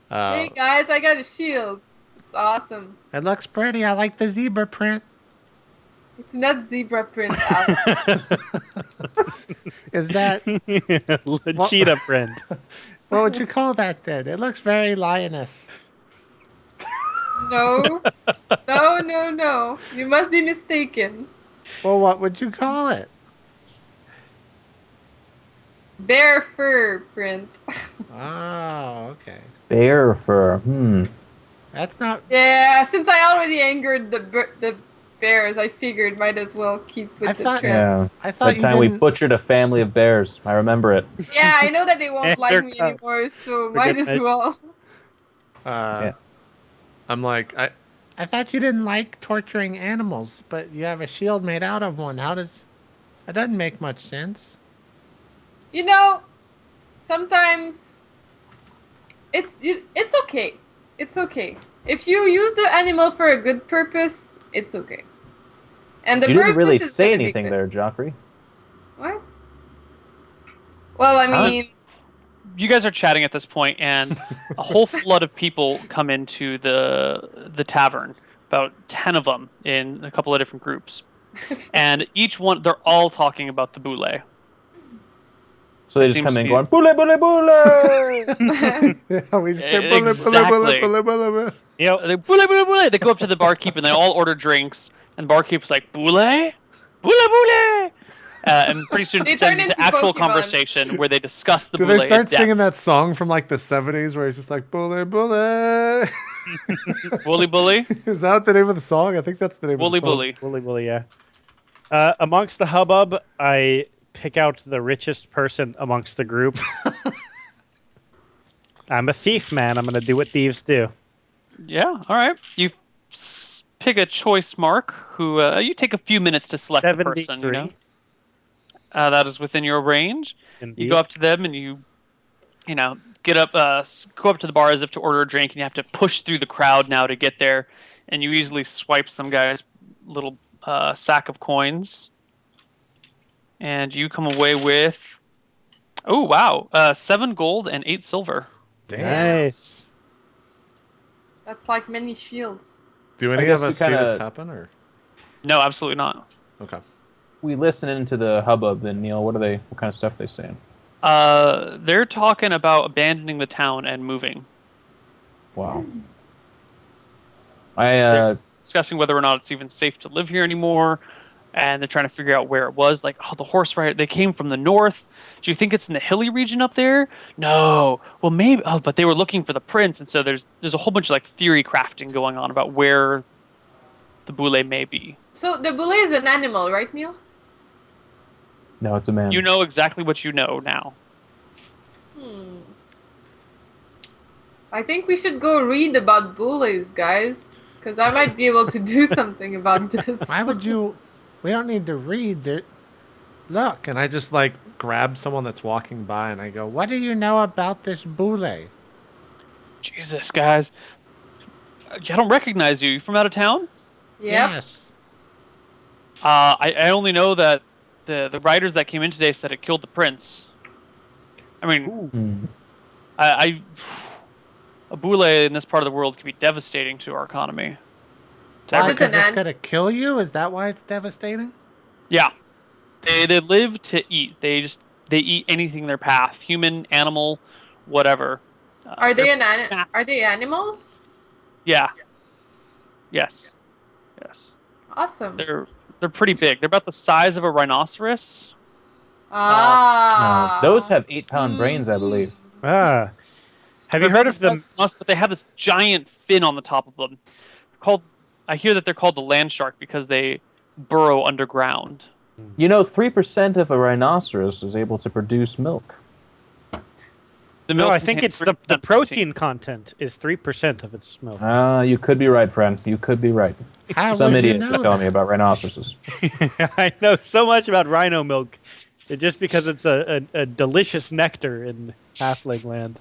Hey guys, I got a shield. It's awesome. It looks pretty. I like the zebra print. It's not zebra print, Alex. Is that what, Cheetah print. what would you call that then? It looks very lioness. No. No, no, no. You must be mistaken. Well, what would you call it? Bear fur print. Oh, okay. Bear fur. That's not. Yeah, since I already angered the bears, I figured might as well keep with the trend. Yeah. I thought That time we didn't... butchered a family of bears. I remember it. Yeah, I know that they won't like me Haircut. anymore, so might as well. Yeah. I'm like, I thought you didn't like torturing animals, but you have a shield made out of one. How does... That doesn't make much sense. You know, sometimes it's okay. It's okay. If you use the animal for a good purpose, it's okay. And the You didn't purpose really is say gonna be anything good. there, Joffrey. What? Well, I mean, You guys are chatting at this point, and a whole flood of people come into the tavern. About 10 of them in a couple of different groups, and each one they're all talking about the boule. So they It just seems come to in be- going, boule, boule, boule! Yeah, we just hear Exactly. You know, They boule boule boule. They go up to the barkeep and they all order drinks, and barkeep's like boule, boule boule. And pretty soon They it turns turn into into actual Pokemons. conversation where they discuss the Do boule they start in depth. singing that song from like the 70s where it's just like, bully, bully? Bully bully, Is that the name of the song? I think that's the name bully of the song. bully. bully, bully, yeah. Amongst the hubbub, I pick out the richest person amongst the group. I'm a thief, man. I'm gonna do what thieves do. Yeah, all right. You pick a choice mark. Who you take a few minutes to select the person. You 73. know, that is within your range. Indeed. You go up to them and you know, get up, go up to the bar as if to order a drink, and you have to push through the crowd now to get there. And you easily swipe some guy's little sack of coins, and you come away with, oh wow, 7 gold and 8 silver. Nice. that's like many shields. Do I any guess of we us see this kinda- happen, or? No, absolutely not. Okay. We listen into the hubbub then, Neil. What kind of stuff they saying? They're talking about abandoning the town and moving. Wow. I Discussing whether or not it's even safe to live here anymore, and they're trying to figure out where it was. Like, oh, the horse rider, they came from the north. Do you think it's in the hilly region up there? No. Well, maybe. Oh, but they were looking for the prince, and so there's a whole bunch of like theory crafting going on about where the boule may be. So the bullet is an animal, right, Neil? no, it's a man. You know exactly what you know now. I think we should go read about bullies, guys, because I might be able to do something about this. Why would you... We don't need to read. Look, and I just like grab someone that's walking by and I go, what do you know about this boule? Jesus, guys. I don't recognize you. You from out of town? Yep. Yes. I only know that the riders that came in today said it killed the prince. I mean, a boule in this part of the world can be devastating to our economy. To Why Why? is it Because an it's an- going to kill you? Is that why it's devastating? Yeah, they live to eat. They eat anything in their path, human, animal, whatever. Are they they're Are they animals? Yeah. Yes. Yes. Awesome. They're pretty big. They're about the size of a rhinoceros. Ah. Those have 8-pound brains, I believe. Ah. Have you heard of them? But they have this giant fin on the top of them. I hear that they're called the land shark because they burrow underground. You know, 3% of a rhinoceros is able to produce milk. The No, milk I think contains it's the 3% protein content is 3% of its milk. You could be right, friends. You could be right. How Some would you idiot know was telling me that? about rhinoceroses. I know so much about rhino milk, just because it's a delicious nectar in halfling land.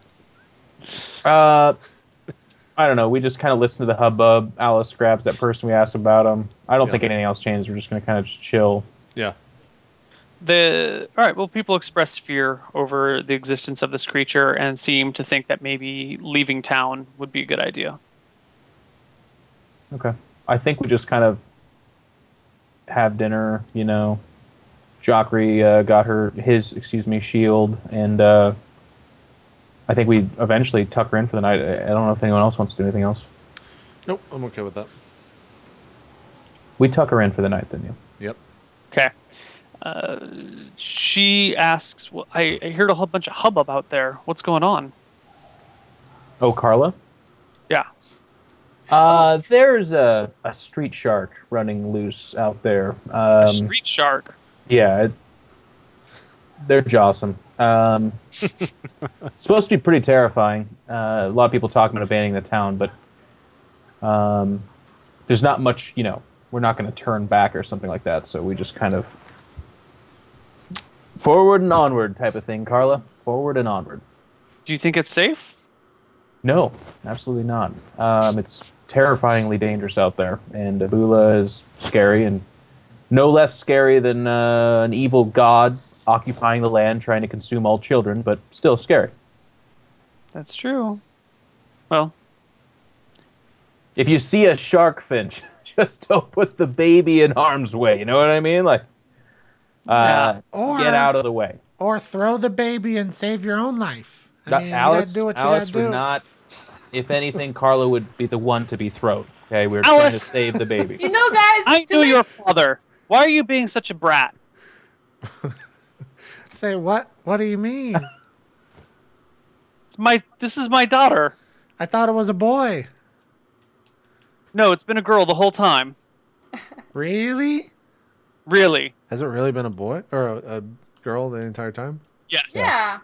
I don't know. We just kind of listen to the hubbub. Alice grabs that person we asked about him. I don't think anything else changes. We're just going to kind of just chill. Yeah. All right. Well, people express fear over the existence of this creature and seem to think that maybe leaving town would be a good idea. Okay. I think we just kind of have dinner, you know. Jockrey got his shield, and I think we eventually tuck her in for the night. I don't know if anyone else wants to do anything else. Nope, I'm okay with that. We tuck her in for the night, then, Neal. Yep. Okay. She asks, well, I heard a whole bunch of hubbub out there. What's going on? Oh, Carla? Yeah. There's a street shark running loose out there. A street shark. Yeah, they're jawsome. Supposed to be pretty terrifying. A lot of people talk about abandoning the town, but there's not much, you know, we're not going to turn back or something like that, so we just kind of forward and onward type of thing, Carla. Forward and onward. Do you think it's safe? No, absolutely not. It's terrifyingly dangerous out there, and Abula is scary, and no less scary than an evil god occupying the land, trying to consume all children, but still scary. That's true. Well, if you see a shark finch, just don't put the baby in harm's way. You know what I mean? Like, get out of the way. Or throw the baby and save your own life. I mean, Alice, you gotta do what you Alice gotta would do. not. If anything, Carla would be the one to be thrown. Okay, we're trying to save the baby. You know, guys. I know your father. Why are you being such a brat? Say what? What do you mean? This is my daughter. I thought it was a boy. No, it's been a girl the whole time. Really? Really? Has it really been a boy or a girl the entire time? Yes. Yeah.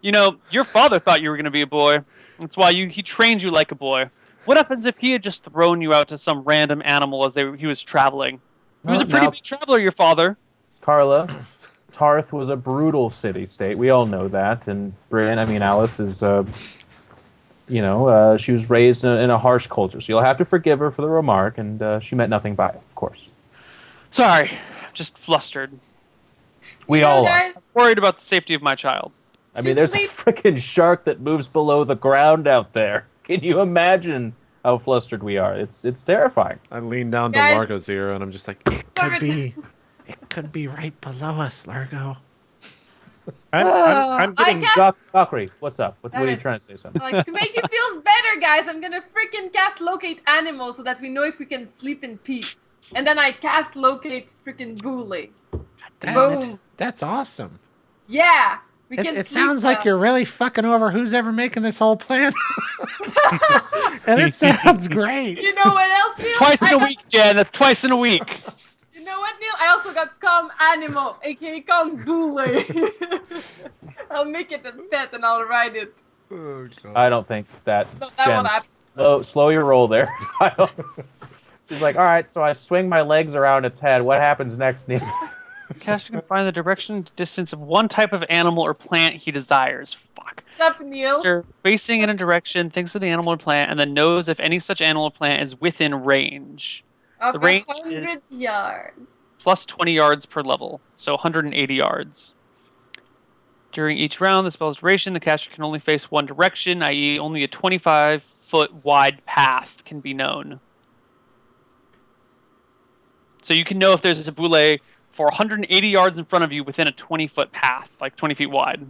You know, your father thought you were going to be a boy. That's why he trained you like a boy. What happens if he had just thrown you out to some random animal as he was traveling? He was a pretty big traveler, your father. Carla, Tarth was a brutal city-state. We all know that. And Alice is, she was raised in a harsh culture. So you'll have to forgive her for the remark, and she meant nothing by it, of course. Sorry, I'm just flustered. We all are. I'm worried about the safety of my child. I mean, there's a freaking shark that moves below the ground out there. Can you imagine how flustered we are? It's terrifying. I lean down to Largo's ear and I'm just like, it could be right below us, Largo. I'm getting... Jockrey, what's up? What are you trying to say, son? Like, to make you feel better, guys, I'm gonna freaking cast Locate Animal so that we know if we can sleep in peace. And then I cast Locate freaking Boule. Boom. That's awesome. Yeah. It sounds like you're really fucking over who's ever making this whole plan. And it sounds great. You know what else, Neal? Twice in a week, Jen. That's twice in a week. You know what, Neal? I also got Calm Animal, aka Calm Boule. I'll make it a pet and I'll ride it. Oh, God. I don't think that. No, that won't happen. Slow your roll there. She's like, all right, so I swing my legs around its head. What happens next, Neal? The caster can find the direction and distance of one type of animal or plant he desires. Fuck. What's up, Neal? Caster, facing in a direction, thinks of the animal or plant, and then knows if any such animal or plant is within range. Of The range 100 yards. Plus 20 yards per level, so 180 yards. During each round, the spell's duration, the caster can only face one direction, i.e. only a 25-foot wide path can be known. So you can know if there's a boule for 180 yards in front of you within a 20-foot path, like 20 feet wide.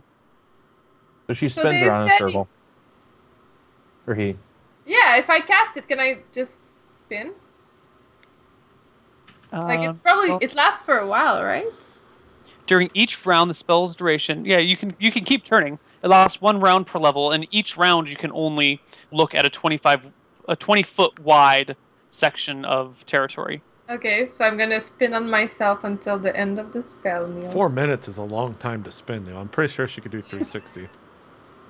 So she spins around in a circle. Or he. Yeah, if I cast it, can I just spin? Like, it lasts for a while, right? During each round, the spell's duration, you can keep turning. It lasts one round per level, and each round you can only look at a 20-foot wide section of territory. Okay, so I'm gonna spin on myself until the end of the spell, Neal. 4 minutes is a long time to spin now. I'm pretty sure she could do 360.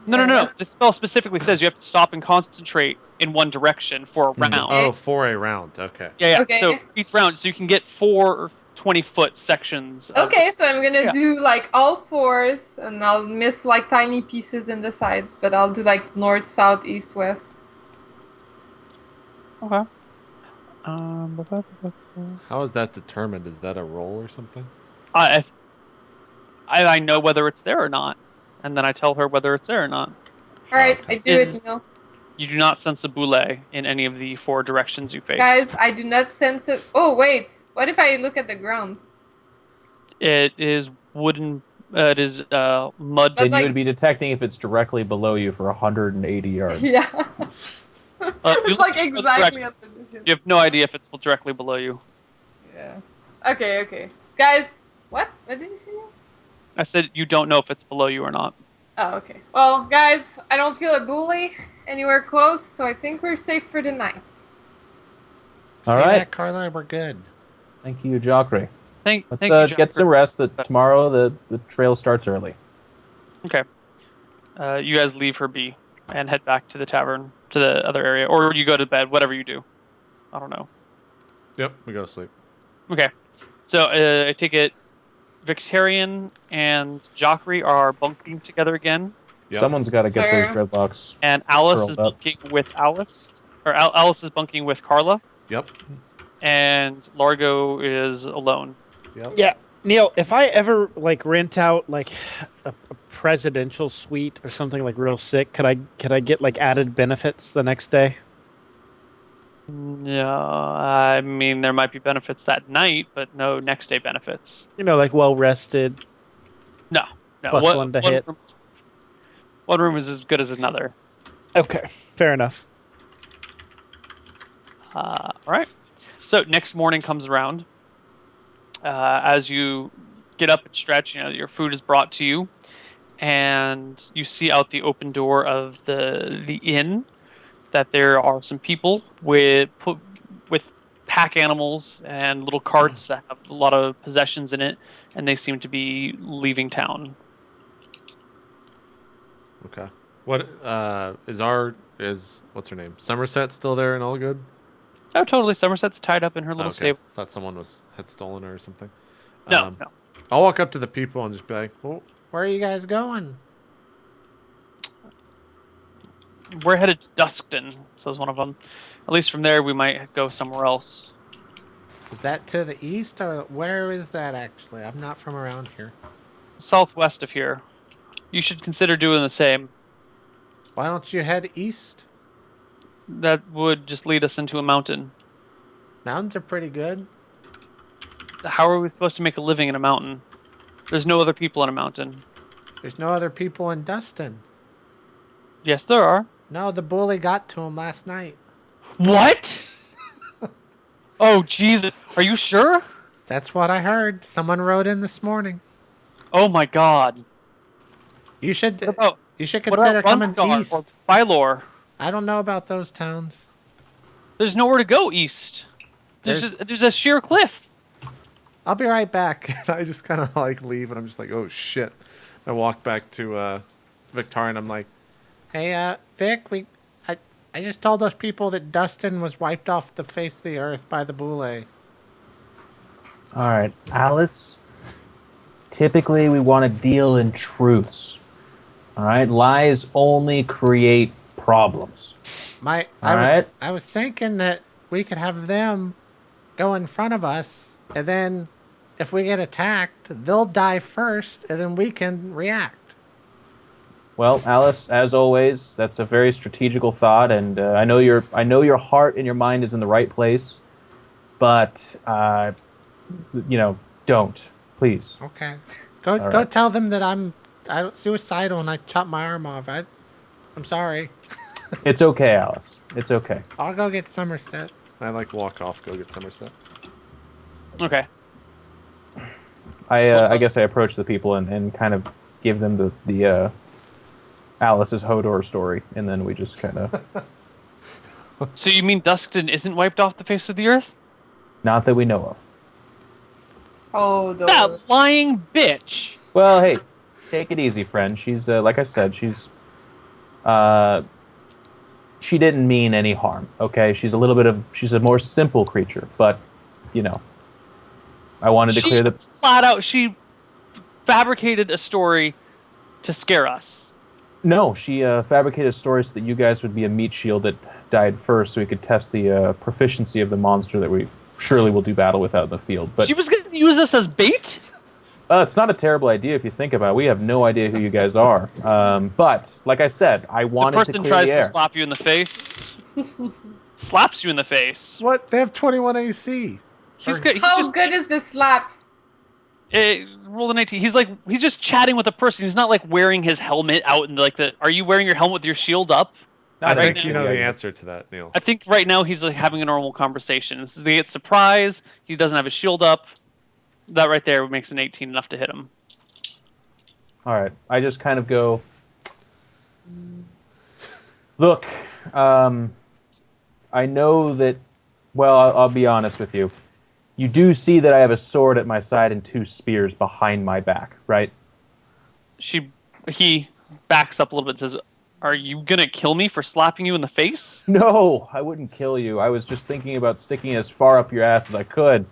No. The spell specifically says you have to stop and concentrate in one direction for a round. Oh, for a round. Okay. Yeah. Okay. So each round, so you can get 4 20-foot sections. Okay, so I'm gonna do like all fours, and I'll miss like tiny pieces in the sides, but I'll do like north, south, east, west. Okay. How is that determined? Is that a roll or something? I know whether it's there or not, and then I tell her whether it's there or not. All right, Okay. I do it. Neal. You do not sense a boule in any of the 4 directions you face. Guys, I do not sense it. Oh wait, what if I look at the ground? It is wooden. It is mud. But Then like- you would be detecting if it's directly below you for 180 yards. Yeah. You It's like look at the exactly at directions. the You have no idea if it's directly below you. Yeah. Okay. Guys, what? What did you say? Neal? I said you don't know if it's below you or not. Oh, okay. Well, guys, I don't feel a bully anywhere close, so I think we're safe for the night. All See right. that, Carla? We're good. Thank you, Jacre. Thank Let's you, John, get for- some rest. That tomorrow the trail starts early. Okay. You guys leave her be and head back to the tavern, to the other area, or you go to bed, whatever you do. I don't know. Yep, we go to sleep. Okay. So I take it Victarion and Jacre are bunking together again, Yep. Someone's got to get Fair. those dreadlocks. and Alice Curled is up. bunking with Alice, or Alice is bunking with Carla, Yep. and Largo is alone. Yep. Yeah, Neil, if I ever like rent out like a presidential suite or something like real sick, could I get like added benefits the next day? Yeah, I mean there might be benefits that night, but no next day benefits. You know, like well rested. No, Plus one to hit. One room is as good as another. Okay, fair enough. All right. So next morning comes around. As you get up and stretch, you know your food is brought to you, and you see out the open door of the inn that there are some people with pack animals and little carts that have a lot of possessions in it, and they seem to be leaving town. Okay. What is what's her name? Somerset still there and all good? Oh, totally. Somerset's tied up in her little Okay. stable. Thought someone had stolen her or something. No. I'll walk up to the people and just be like, well, where are you guys going? We're headed to Duskton, says one of them. At least from there, we might go somewhere else. Is that to the east or where is that actually? I'm not from around here. Southwest of here. You should consider doing the same. Why don't you head east? That would just lead us into a mountain. Mountains are pretty good. How are we supposed to make a living in a mountain? There's no other people in a mountain. There's no other people in Dustin. Yes, there are. No, the bully got to him last night. What? Oh, Jesus. Are you sure? That's what I heard. Someone wrote in this morning. Oh, my God. You should What about consider coming Runscar east. or Phylor? I don't know about those towns. There's nowhere to go east. There's a sheer cliff. I'll be right back. I just kind of like leave and I'm just like, oh shit. I walk back to Victoria and I'm like, hey, Vic, I just told those people that Dustin was wiped off the face of the earth by the boule. All right, Alice. Typically, we want to deal in truths. All right, lies only create problems. I was thinking that we could have them go in front of us, and then if we get attacked, they'll die first, and then we can react. Well, Alice, as always, that's a very strategical thought, and I know your heart and your mind is in the right place, but don't, please. Okay. Go tell them that I'm suicidal and I chopped my arm off. I'm sorry. It's okay, Alice. It's okay. I'll go get Somerset. I like walk off, go get Somerset. Okay. I guess I approach the people and kind of give them the Alice's Hodor story, and then we just kind of... So you mean Duskton isn't wiped off the face of the earth? Not that we know of. Oh, That lying bitch! Well, hey, take it easy, friend. She's, like I said, she didn't mean any harm, okay? She's a more simple creature, but, I wanted to clear the... Flat out, she fabricated a story to scare us. No, she fabricated stories so that you guys would be a meat shield that died first, so we could test the proficiency of the monster that we surely will do battle with out in the field. But She was going to use us as bait? It's not a terrible idea if you think about it. We have no idea who you guys are. But, like I said, I The wanted to person clear tries the to air. slap you in the face. Slaps you in the face. What? They have 21 AC. He's How just good is the slap? rolled an 18. He's just chatting with a person. He's not like wearing his helmet out and like the. Are you wearing your helmet with your shield up? I Not think right you now. know the Yeah, answer to that, Neil. I think right now he's like having a normal conversation. This is they get surprised. He doesn't have his shield up. That right there makes an 18 enough to hit him. All right. I just kind of go, look, I know that, well, I'll be honest with you. You do see that I have a sword at my side and 2 spears behind my back, right? He backs up a little bit and says, "Are you gonna kill me for slapping you in the face?" No, I wouldn't kill you. I was just thinking about sticking as far up your ass as I could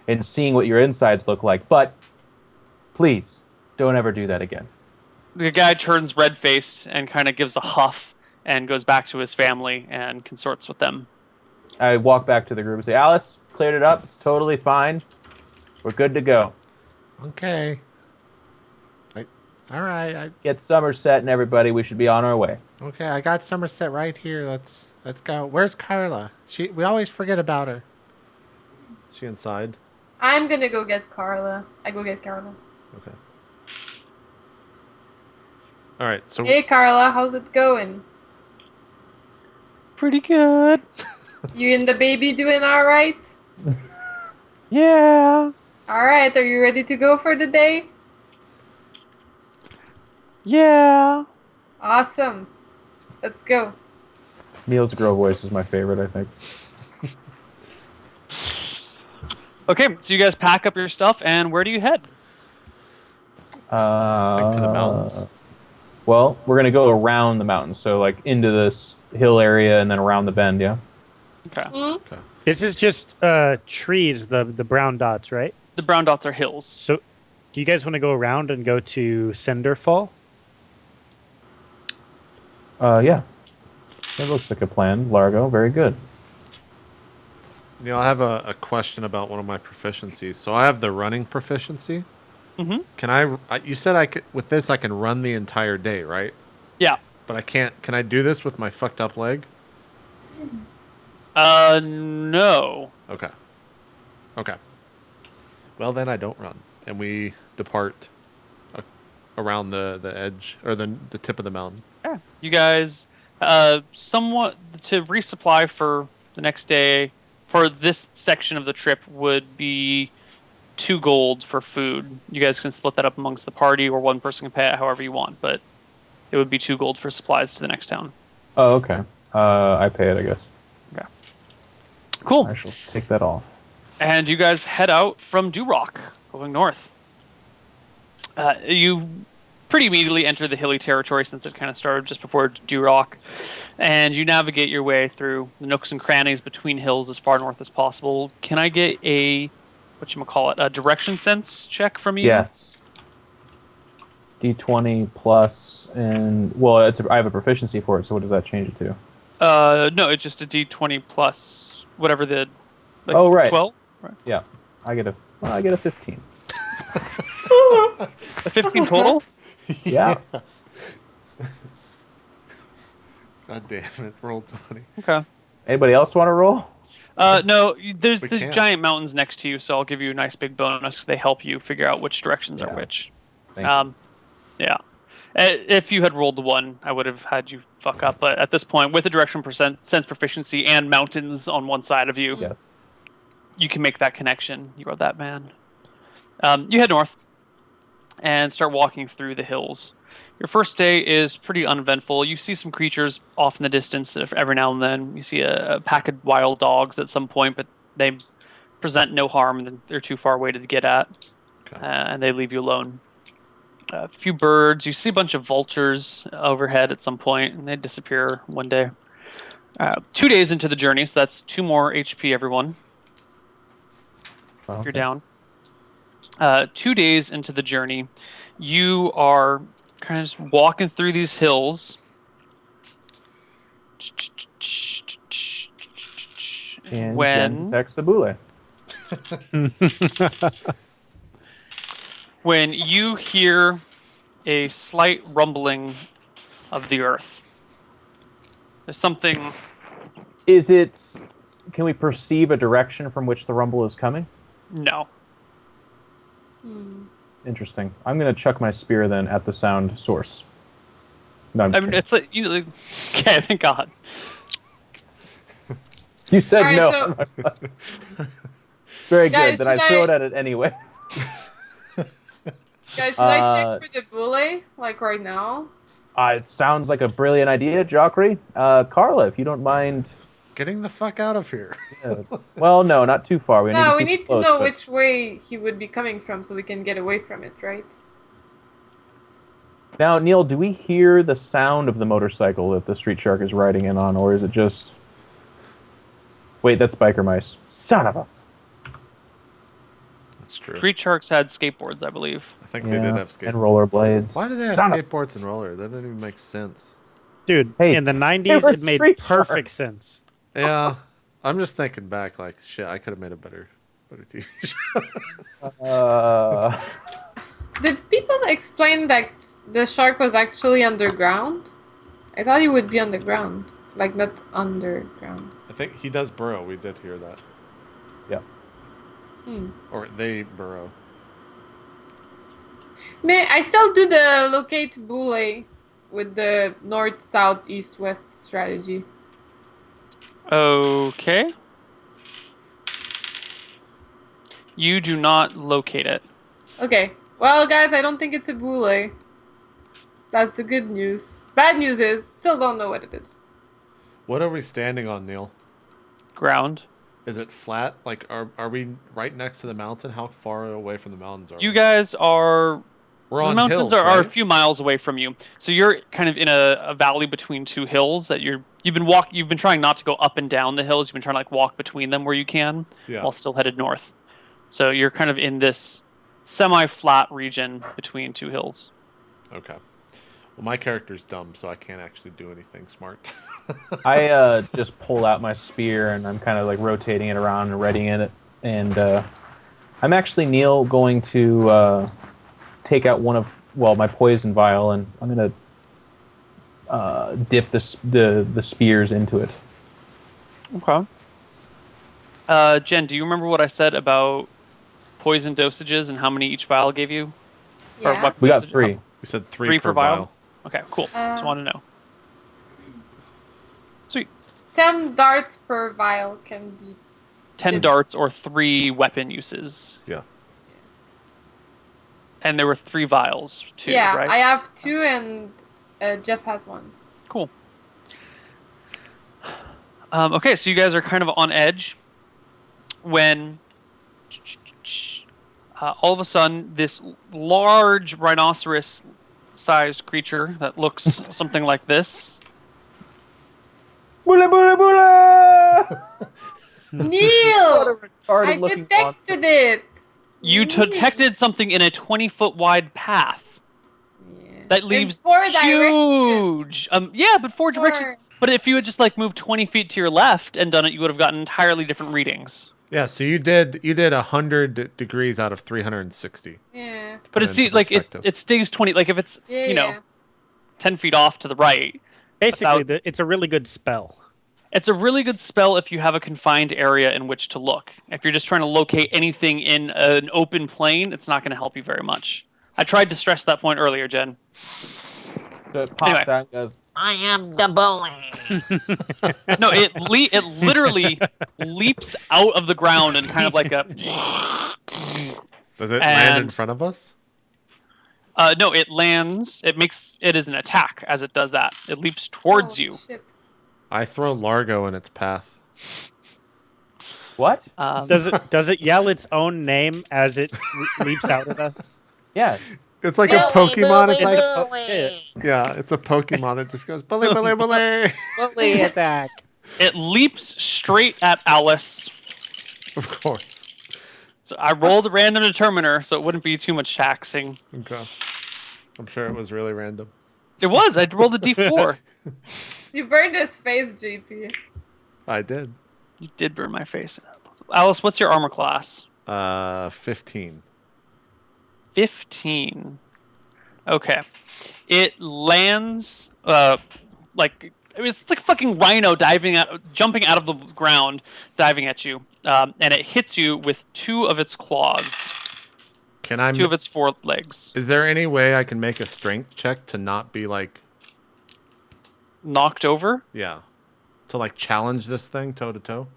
and seeing what your insides look like. But please, don't ever do that again. The guy turns red-faced and kind of gives a huff and goes back to his family and consorts with them. I walk back to the group and say, Alice, cleared it up. It's totally fine. We're good to go. Okay. All right. Get Somerset and everybody. We should be on our way. Okay, I got Somerset right here. Let's go. Where's Carla? We always forget about her. She inside? I'm gonna go get Carla. I go get Carla. Okay. All right. So Hey Carla, how's it going? Pretty good. You and the baby doing alright? Yeah. Alright, are you ready to go for the day? Yeah. Awesome. Let's go. Neil's girl voice is my favorite, I think. Okay, so you guys pack up your stuff, and where do you head? like to the mountains. Well, we're going to go around the mountains. So, like, into this hill area and then around the bend, yeah? Okay. Okay. This is just trees, the brown dots, right? The brown dots are hills. So, do you guys want to go around and go to Cinderfall? Yeah. That looks like a plan, Largo. Very good. Neil, I have a question about one of my proficiencies. So I have the running proficiency. Mm-hmm. Can you said I could, with this, I can run the entire day, right? Yeah. But I can't. Can I do this with my fucked up leg? No. Okay. Okay. Well, then I don't run, and we depart around the edge or the tip of the mountain. Yeah. You guys, somewhat to resupply for the next day for this section of the trip would be 2 gold for food. You guys can split that up amongst the party, or one person can pay it however you want, but it would be 2 gold for supplies to the next town. Oh, okay. I pay it, I guess. Okay. Cool. I shall take that off. And you guys head out from Durock, going north. You pretty immediately enter the hilly territory since it kind of started just before Durock, and you navigate your way through the nooks and crannies between hills as far north as possible. Can I get a direction sense check from you? Yes. D20 plus, and well, I have a proficiency for it. So what does that change it to? No, it's just a D20 plus whatever the. Oh, right. 12. Right. Yeah, I get a 15. A 15 total. Yeah. God damn it! Roll 20. Okay. Anybody else want to roll? No, there's We there's can't. giant mountains next to you, so I'll give you a nice big bonus. They help you figure out which directions are Yeah. which. Thank you. Yeah. If you had rolled the 1, I would have had you fuck up. But at this point, with the direction sense proficiency and mountains on one side of you, Yes. you can make that connection. You are that man. You head north and start walking through the hills. Your first day is pretty uneventful. You see some creatures off in the distance every now and then. You see a pack of wild dogs at some point, but they present no harm, and they're too far away to get at, Okay. and they leave you alone. A few birds. You see a bunch of vultures overhead at some point, and they disappear one day. 2 days into the journey, so that's 2 more HP, everyone. If you're down. 2 days into the journey, you are kind of just walking through these hills. And When Jen detects the boule. when you hear a slight rumbling of the earth. There's something. Is it? Can we perceive a direction from which the rumble is coming? No. Interesting. I'm gonna chuck my spear then at the sound source. No, I'm I mean, it's like you. Okay, thank God. You said Alright, no. so- Very Guys, good. Then I should throw I- it at it anyways. Guys, should I check for the bullet, like right now? It sounds like a brilliant idea, Jockrey. Carla, if you don't mind. Getting the fuck out of here. Well, no, not too far. We No, we keep it need to close, know but- which way he would be coming from so we can get away from it, right? Now, Neal, do we hear the sound of the motorcycle that the street shark is riding in on, or is it just... Wait, that's biker mice. Son of a... That's true. Street sharks had skateboards, I believe. I think they did have and skateboards. rollerblades. Why do they have Son of- skateboards and rollers? That doesn't even make sense. Dude, Hey, in the they 90s, were it made street perfect sharks. sense. Yeah, I'm just thinking back, like, shit, I could have made a better TV show. Did people explain that the shark was actually underground? I thought he would be underground. Like, not underground. I think he does burrow. We did hear that. Yeah. Or they burrow. I still do the locate bullet with the north, south, east, west strategy. Okay. You do not locate it. Okay. Well, guys, I don't think it's a bullet. That's the good news. Bad news is, still don't know what it is. What are we standing on, Neil? Ground. Is it flat? Like, are we right next to the mountain? How far away from the mountains are You we? guys are. We're The on mountains hills, are a right? few miles away from you, so you're kind of in a valley between two hills that you've been trying not to go up and down the hills. You've been trying to like walk between them where you can, Yeah. while still headed north. So you're kind of in this semi-flat region between two hills. Okay. Well, my character's dumb, so I can't actually do anything smart. I just pull out my spear and I'm kind of like rotating it around and readying it. And I'm actually, Neal, going to take out one of, my poison vial, and I'm going to dip the spears into it. Okay. Jen, do you remember what I said about poison dosages and how many each vial gave you? Or Yeah. what We got dosage- 3. You said three, Three per per vial? vial. Okay, cool. Just want to know. Sweet. 10 darts per vial can be... 10 Good. darts or 3 weapon uses. Yeah. And there were 3 vials, too, yeah, right? I have 2 and Jeff has 1. Cool. Okay, so you guys are kind of on edge when all of a sudden this large rhinoceros-sized creature that looks something like this. Bula bula bula! Neil! I Retarded-looking detected it! You detected something in a 20-foot wide path Yeah. that In leaves 4 directions. huge. Yeah, but 4 directions. 4. But if you had just like moved 20 feet to your left and done it, you would have gotten entirely different readings. Yeah, so you did 100 degrees out of 360. Yeah. But Put it's into like perspective. it stays 20. Like if it's Yeah, you know yeah. 10 feet off to the right, Basically, About- it's a really good spell. it's a really good spell if you have a confined area in which to look. If you're just trying to locate anything in an open plane, it's not going to help you very much. I tried to stress that point earlier, Jen. So it pops Anyway. out and goes, I am the bully. No, it literally leaps out of the ground and kind of like a. Does it land in And- front of us? No, it lands. It is an attack as it does that. It leaps towards Oh, you. shit. I throw Largo in its path. what? Does it yell its own name as it leaps out at us? Yeah. It's like Bully, a Pokemon. It's bully, like bully. yeah, it's a Pokemon. It just goes bully, bully, bully. Bully attack. It leaps straight at Alice. Of course. So I rolled a random determiner, so it wouldn't be too much taxing. Okay. I'm sure it was really random. It was. I rolled a d4. You burned his face, JP. I did. You did burn my face. Alice, what's your armor class? 15. 15. Okay. It lands like it's like a fucking rhino jumping out of the ground, diving at you, and it hits you with 2 of its claws, Can I? 2 of its 4 legs. Is there any way I can make a strength check to not be like, Knocked over? yeah, to like challenge this thing toe to toe?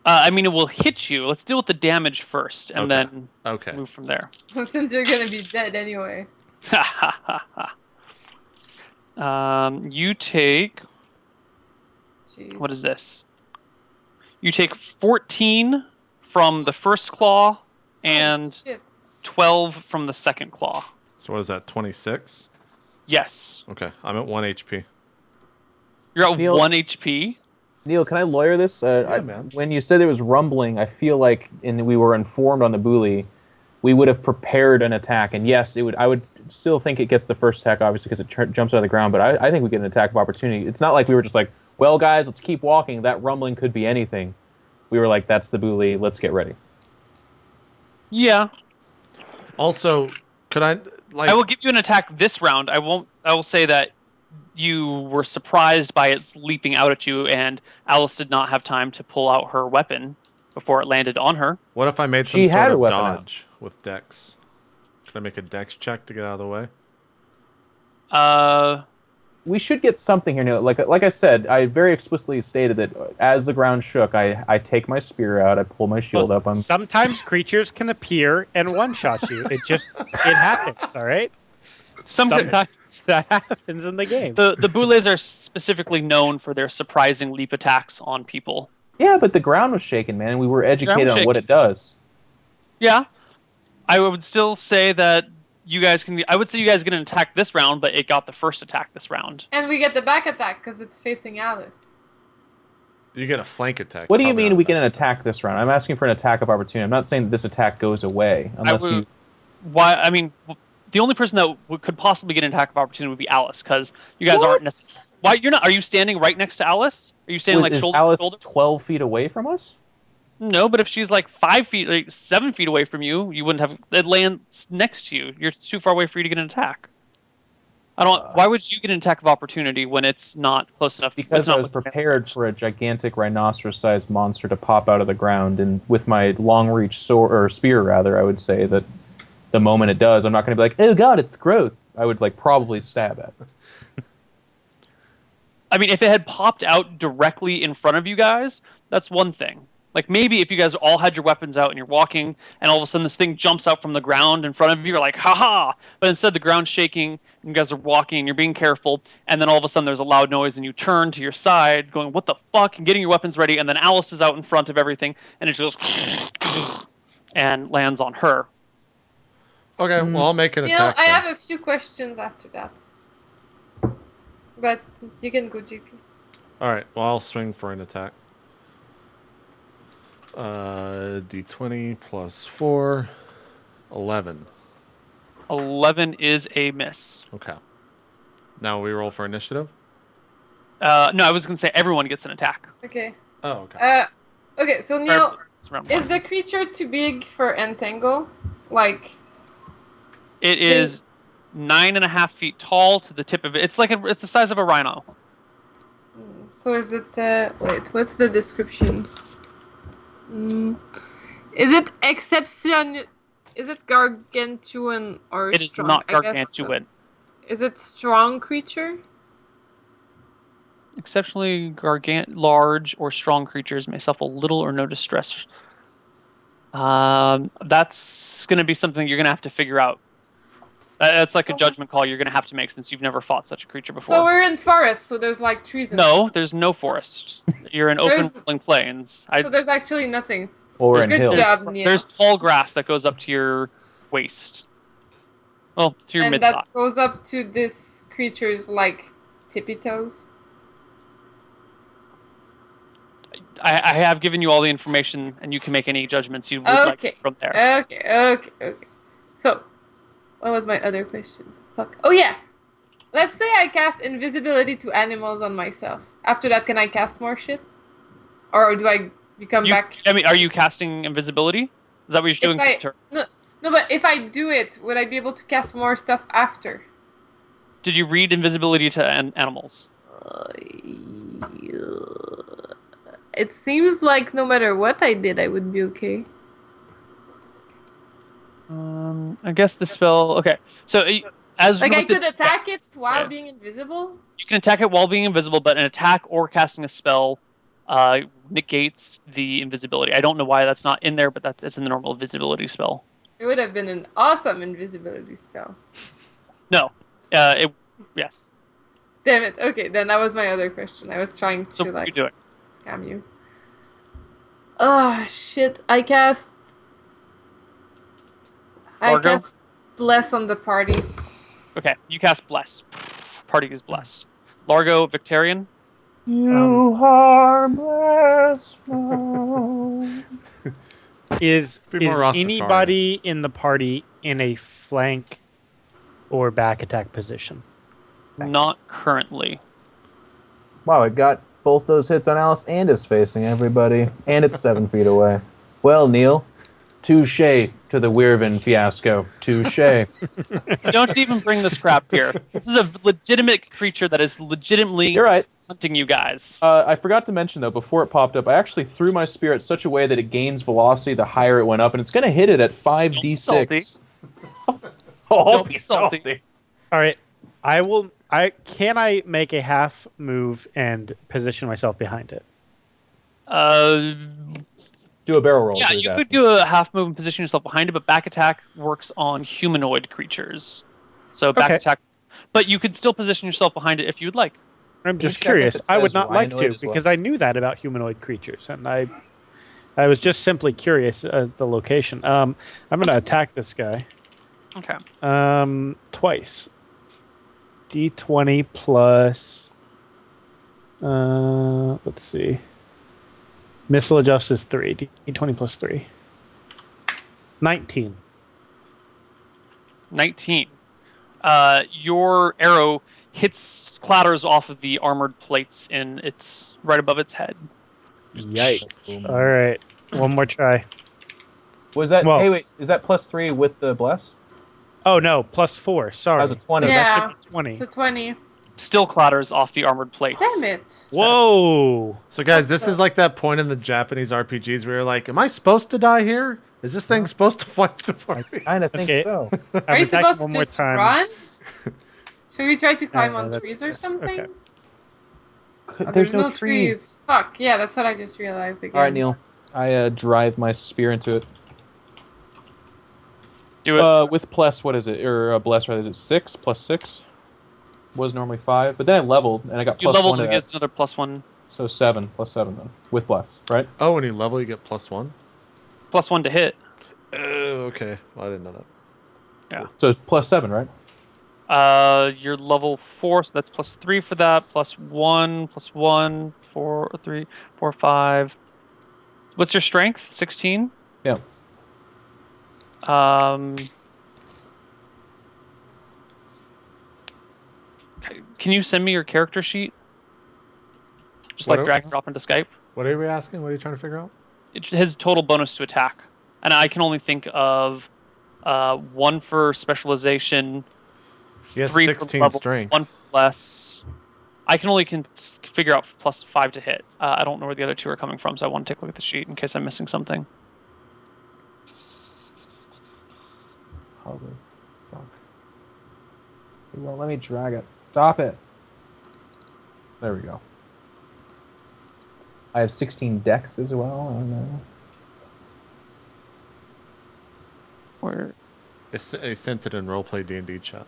I mean, it will hit you. Let's deal with the damage first, and then move from there. Since you're gonna be dead anyway. You take... Jeez. What is this? You take 14 from the first claw, and Shit. 12 from the second claw. So what is that? 26. Yes. Okay, I'm at 1 HP. You're at Neal- 1 HP? Neil, can I lawyer this? Man. When you said there was rumbling, I feel like we were informed on the bully, we would have prepared an attack. And yes, it would. I would still think it gets the first attack, obviously, because it jumps out of the ground. But I think we get an attack of opportunity. It's not like we were just like, well, guys, let's keep walking. That rumbling could be anything. We were like, that's the bully. Let's get ready. Yeah. Also, could I like? I will give you an attack this round. I will say that you were surprised by its leaping out at you, and Alice did not have time to pull out her weapon before it landed on her. What if I made some She sort had her of weapon out. dodge with Dex? Could I make a Dex check to get out of the way? We should get something here, Neil. Like I said, I very explicitly stated that as the ground shook, I take my spear out, I pull my shield up. Sometimes creatures can appear and one-shot you. It happens, all right? Sometimes that happens in the game. The Boulets are specifically known for their surprising leap attacks on people. Yeah, but the ground was shaking, man, and we were educated on what it does. Yeah. I would still say that you guys can... I would say you guys get an attack this round, but it got the first attack this round. And we get the back attack because it's facing Alice. You get a flank attack. What do you mean we get an attack this round? I'm asking for an attack of opportunity. I'm not saying that this attack goes away unless you... Why? I mean, the only person that could possibly get an attack of opportunity would be Alice, because you guys aren't necessarily... Why? You're not... Are you standing right next to Alice? Are you standing like shoulder to shoulder? Is Alice 12 feet away from us? No, but if she's like 5 feet, like 7 feet away from you, you wouldn't have... It lands next to you. It's too far away for you to get an attack. I don't... Why would you get an attack of opportunity when it's not close enough? Because I was prepared for a gigantic rhinoceros-sized monster to pop out of the ground, and with my long-reach sword, or spear, rather, I would say that the moment it does, I'm not going to be like, oh god, it's gross. I would like probably stab at it. I mean, if it had popped out directly in front of you guys, that's one thing. Like, maybe if you guys all had your weapons out and you're walking, and all of a sudden this thing jumps out from the ground in front of you, you're like, ha-ha! But instead the ground's shaking, and you guys are walking, and you're being careful, and then all of a sudden there's a loud noise, and you turn to your side, going, what the fuck? And getting your weapons ready, and then Alice is out in front of everything, and it just goes and lands on her. Okay, well, I'll make an Neil, attack. I then. have a few questions after that. But you can go, JP. Alright, well, I'll swing for an attack. D20 plus 4, 11. 11 is a miss. Okay. Now we roll for initiative? No, I was going to say everyone gets an attack. Okay. Oh, okay. Okay, so Neil, It's round is one. the creature too big for entangle? Like... It is 9.5 feet tall to the tip of it. It's like it's the size of a rhino. So is it... wait, what's the description? Is it exception? Is it gargantuan or It is strong? not I guess so. gargantuan. Is it strong creature? Exceptionally large or strong creatures may suffer little or no distress. That's going to be something you're going to have to figure out. That's like a judgment call you're going to have to make since you've never fought such a creature before. So we're in forest, so there's like trees. No, there's no forest. You're in open rolling plains. So there's actually nothing. Or we're in Good hills. job, Neil. There's tall grass that goes up to your waist. Well, to your And mid that thigh. goes up to this creature's like tippy toes. I have given you all the information, and you can make any judgments you would like from there. Okay. So, what was my other question? Fuck. Oh yeah. Let's say I cast invisibility to animals on myself. After that, can I cast more shit? Or do I become back? I mean, are you casting invisibility? Is that what you're doing for your turn? No, but if I do it, would I be able to cast more stuff after? Did you read invisibility to animals? It seems like no matter what I did, I would be okay. I guess the spell. Okay, so as Like I with the could attack it dex, while being invisible. you can attack it while being invisible, but an attack or casting a spell negates the invisibility. I don't know why that's not in there, but that's in the normal invisibility spell. It would have been an awesome invisibility spell. No, yes. Damn it. Okay, then that was my other question. I was trying So to what are you like doing? scam you. Oh shit! I cast Largo? bless on the party. Okay, you cast bless. Party is blessed. Largo, Victorian. You are blessed. Is Be more Rastafarian. anybody in the party in a flank or back attack position? Not currently. Wow, it got both those hits on Alice and is facing everybody, and it's 7 feet away. Well, Neal, touche to the Weirvin fiasco. Touche. Don't even bring this crap here. This is a legitimate creature that is legitimately You're right. hunting you guys. I forgot to mention, though, before it popped up, I actually threw my spear at such a way that it gains velocity the higher it went up, and it's going to hit it at 5d6. Don't be salty. All right, can I make a half move and position myself behind it? Do a barrel roll. Yeah, you could do a half move and position yourself behind it, but back attack works on humanoid creatures. So back Okay. attack, but you could still position yourself behind it if you'd like. I'm Can you just check if curious. it I would says not like rhinoid to as well? because I knew that about humanoid creatures, and I was just simply curious at the location. I'm going to attack this guy. Okay. Twice. D20 plus. Let's see. Missile adjust is 3. D20 plus 3. 19. 19. Your arrow clatters off of the armored plates and it's right above its head. Yikes. All right. One more try. Was that? Well- Hey, wait. Is that +3 with the bless? Oh, no. Plus 4. Sorry. That was a 20. So Yeah. that should be 20. It's a 20. Still clatters off the armored plates. Damn it. Whoa. So, guys, this is like that point in the Japanese RPGs where you're like, am I supposed to die here? Is this thing supposed to wipe the party? Kind of think Okay. so. Are I'm you attacking supposed one to more just time. run? Should we try to climb on that's- trees or yes, something? okay. Oh, There's no trees. Fuck, yeah, that's what I just realized again. All right, Neal. I drive my spear into it. Do it. With plus, what is it? Or bless, rather, is it 6 plus 6? Was normally 5, but then I leveled and I got You plus leveled 1 it to against another +1. So 7 plus 7 then with bless, right? Oh, when you level, you get +1? +1 to hit. Oh, okay. Well, I didn't know that. So it's plus 7, right? You're level 4, so that's +3 for that. +1, 4, 3, 4, 5. What's your strength? 16? Yeah. Can you send me your character sheet? Just What like are- drag and drop into Skype. What are we asking? What are you trying to figure out? It has total bonus to attack, and I can only think of 1 for specialization, He has 3 for 16 level, strength. 1 for less. I can only figure out +5 to hit. I don't know where the other 2 are coming from, so I want to take a look at the sheet in case I'm missing something. How the fuck? It won't let me drag it. Stop it. There we go. I have 16 decks as well. I don't know. Where? I sent it in RollPlay D&D chat.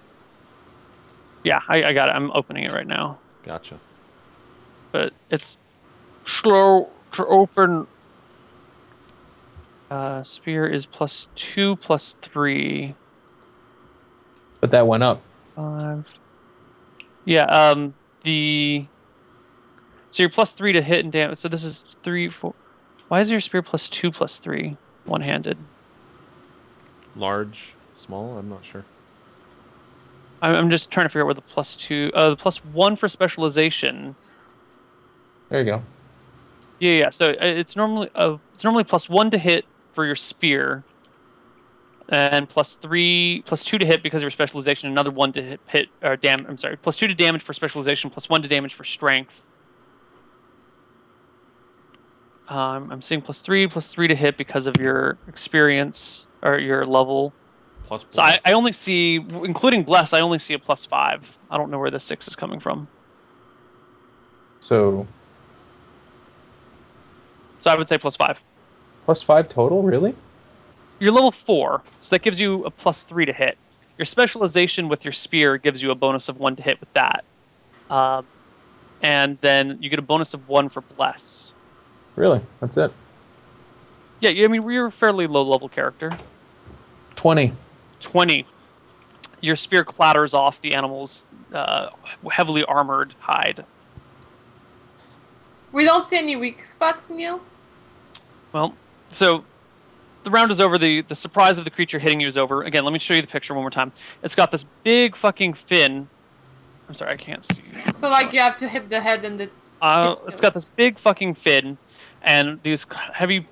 Yeah, I got it. I'm opening it right now, Gotcha. but it's slow to open. Spear is +2, +3. But that went up. 5. Yeah, so you're +3 to hit and damage. So this is 3, 4. Why is your spear +2, +3, one-handed? Large, small? I'm not sure. I'm just trying to figure out where the +2, the +1 for specialization. There you go. Yeah. So it's normally +1 to hit for your spear. And +2 to hit because of your specialization. Another 1 to hit or damage. I'm sorry, +2 to damage for specialization, +1 to damage for strength. I'm seeing +3 to hit because of your experience or your level. Plus So I only see, including bless, I only see a +5. I don't know where the 6 is coming from. So I would say +5. +5 total, really? You're level 4, so that gives you a +3 to hit. Your specialization with your spear gives you a bonus of 1 to hit with that. And then you get a bonus of 1 for bless. Really? That's it. Yeah, I mean, you're a fairly low-level character. 20. 20. Your spear clatters off the animal's heavily armored hide. We don't see any weak spots, Neil. Well, so the round is over. The surprise of the creature hitting you is over. Again, let me show you the picture one more time. It's got this big fucking fin. I'm sorry, I can't see. So like you have to hit the head and the. It's got this big fucking fin, and these heavy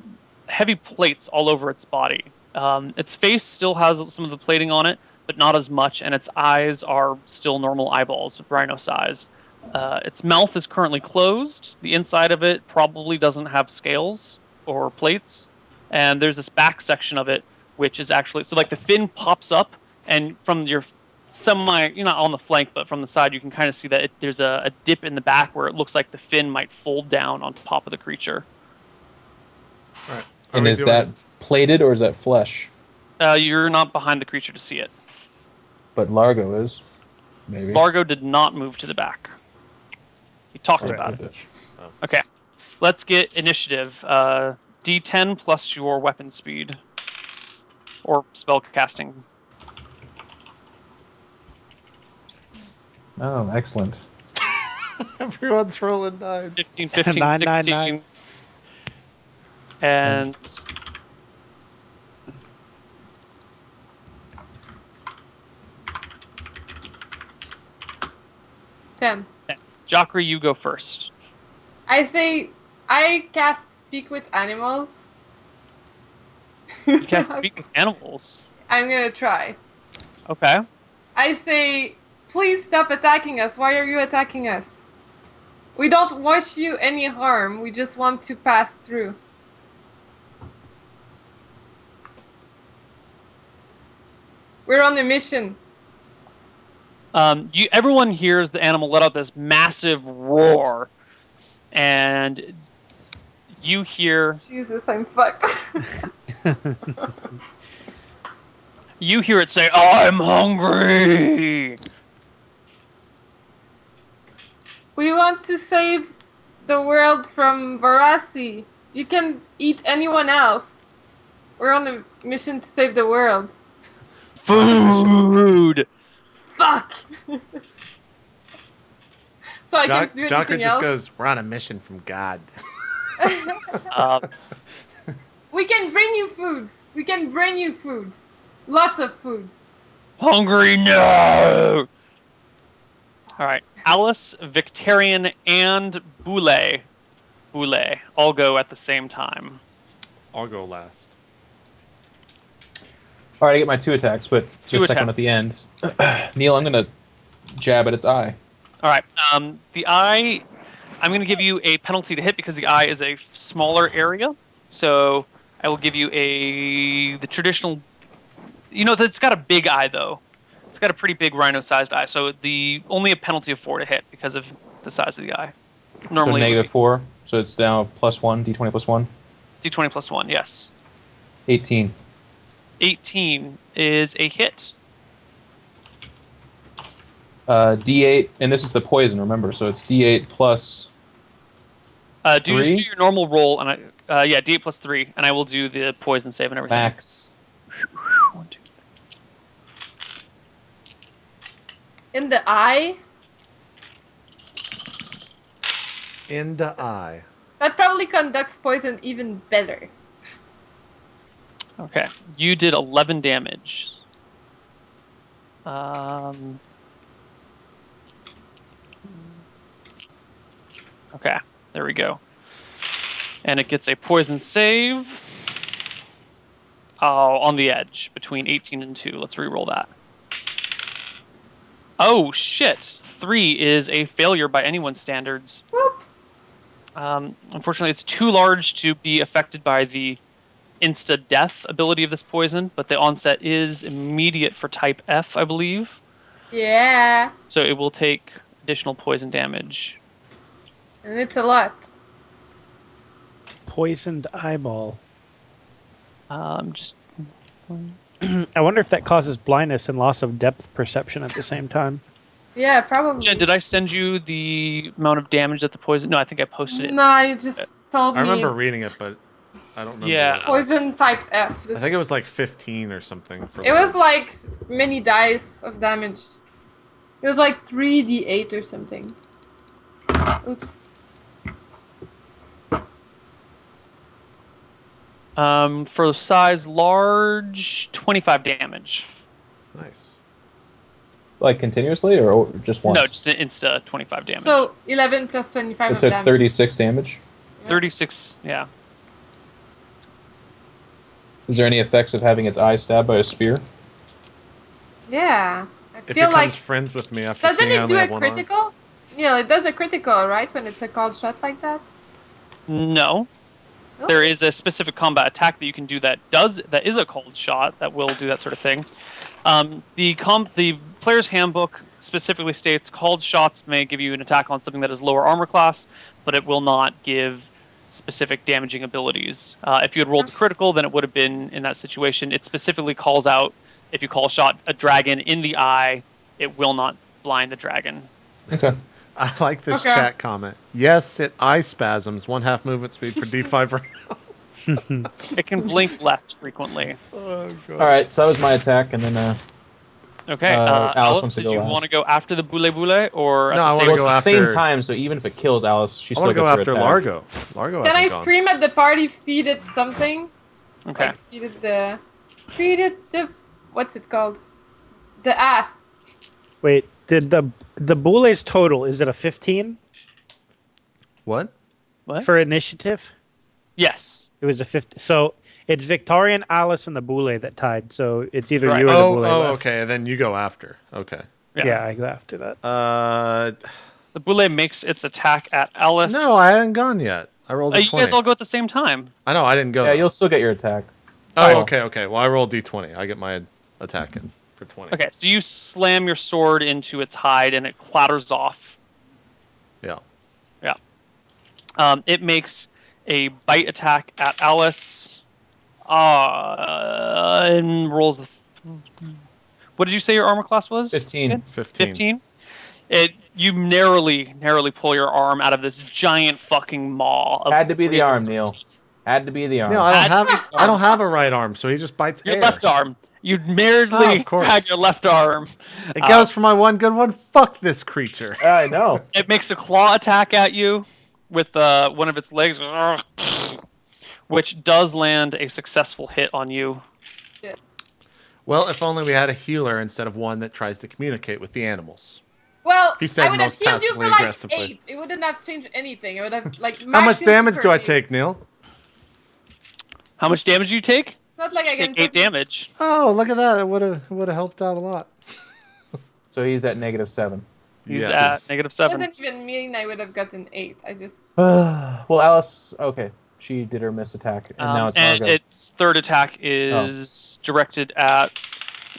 plates all over its body. Its face still has some of the plating on it, but not as much, and its eyes are still normal eyeballs, rhino size. Its mouth is currently closed. The inside of it probably doesn't have scales or plates, and there's this back section of it which is actually so like the fin pops up, and from your you're not on the flank, but from the side you can kind of see that there's a dip in the back where it looks like the fin might fold down on top of the creature. All right. And is that plated or is that flesh? You're not behind the creature to see it. But Largo is, maybe. Largo did not move to the back. He talked about it. Okay. Let's get initiative. D10 plus your weapon speed. Or spell casting. Oh, excellent. Everyone's rolling 9s. 15, 15, 9, 16. 9, 9. And... Ten. Jacre, you go first. I say I cast speak with animals. You cast speak with animals. I'm gonna try. Okay. I say, please stop attacking us. Why are you attacking us? We don't wish you any harm. We just want to pass through. We're on a mission. Everyone hears the animal let out this massive roar, and you hear Jesus, I'm fucked. you hear it say, "I'm hungry." We want to save the world from Varasi. You can eat anyone else. We're on a mission to save the world. Food. Fuck! So I can't do Jocker anything just else? goes, we're on a mission from God. We can bring you food. We can bring you food. Lots of food. Hungry, no! Alright. Alice, Victorian, and Boule all go at the same time. I'll go last. All right, I get my 2 attacks, but Two just second one at the end. Neil, I'm going to jab at its eye. Alright. The eye, I'm going to give you a penalty to hit because the eye is a smaller area. So I will give you the traditional... it's got a big eye, though. It's got a pretty big rhino-sized eye, so only a penalty of 4 to hit because of the size of the eye. Normally, so -4, so it's now +1, d20 +1. D20 plus 1, yes. 18. 18 is a hit. D8, and this is the poison, remember, so it's D8 plus... Do you just do your normal roll, and D8 plus 3, and I will do the poison save and everything. Max. 1, 2. In the eye? In the eye. That probably conducts poison even better. Okay, you did 11 damage. Okay, there we go. And it gets a poison save. Oh, on the edge between 18 and 2. Let's re-roll that. Oh shit! 3 is a failure by anyone's standards. Whoop. Unfortunately, it's too large to be affected by the insta-death ability of this poison, but the onset is immediate for type F, I believe. Yeah. So it will take additional poison damage. And it's a lot. Poisoned eyeball. Just I wonder if that causes blindness and loss of depth perception at the same time. Yeah, probably. Jen, did I send you the amount of damage that the poison? No, I think I posted it. No, you just told I me. remember reading it, but I don't remember. Yeah. what it was. Poison type F. I think it was like 15 or something. For It was like many dice of damage. It was like 3d8 or something. Oops. For size large, 25 damage. Nice. Like continuously or just once? No, just an insta 25 damage. So 11 plus 25 It of took damage. 36 damage. 36, yeah. Is there any effects of having its eye stabbed by a spear? Yeah. I It feel becomes like. friends with me after Doesn't seeing I it only do a have one arm. critical? Yeah, it does a critical, right? When it's a called shot like that? No. Oh. There is a specific combat attack that you can do that is a cold shot that will do that sort of thing. The player's handbook specifically states called shots may give you an attack on something that is lower armor class, but it will not give specific damaging abilities. If you had rolled critical, then it would have been in that situation. It specifically calls out if you call shot a dragon in the eye, it will not blind the dragon. Okay. I like this Okay. chat comment. Yes, it eye spasms. 1/2 movement speed for D5 round. It can blink less frequently. Oh, God. All right, so that was my attack, and then Okay, Alice Alice, wants to did go you last. want to go after the boule boule or at No, I the wanna same well, go it's the same after- time. So even if it kills Alice, she I still want to gets go her after attack. Largo. Largo Can I hasn't gone. scream at the party, feed it something? Okay. Like, feed it the, what's it called? The ass. Wait, did the Boule's total, is it a 15 What? What? for initiative? Yes. It was a 50. So it's Victorian, Alice, and the Boule that tied. So it's either Right. you or the Boule left. Okay. Then you go after. Okay. Yeah, I go after that. The boule makes its attack at Alice. No, I haven't gone yet. I rolled a You 20. guys all go at the same time. I know, I didn't go. Yeah, though. you'll still get your attack. Oh, okay. Well, I rolled D20. I get my attack in for 20. Okay, so you slam your sword into its hide and it clatters off. Yeah. Yeah. It makes a bite attack at Alice. And rolls. What did you say your armor class was? 15. 15. You narrowly pull your arm out of this giant fucking maw. Of Had to be the arm, resistance. Neil. Had to be the arm. No, I don't have a right arm, so he just bites Your air. left arm. You Oh, merely of course. had your left arm. It goes for my one good one. Fuck this creature. I know. It makes a claw attack at you with one of its legs, which does land a successful hit on you. Well, if only we had a healer instead of one that tries to communicate with the animals. Well, He said I would have most healed you passively for like aggressively. 8. It wouldn't have changed anything. It would have like. How much maxed damage do I for you. take, Neil? How much damage do you take? It's not like I can Take 8 damage. Oh, look at that. It would have helped out a lot. So he's at -7. He's Yes. at -7. Doesn't even mean I would have gotten 8. I just. Well, Alice. Okay, she did her miss attack, and now it's And Margot. its third attack is directed at.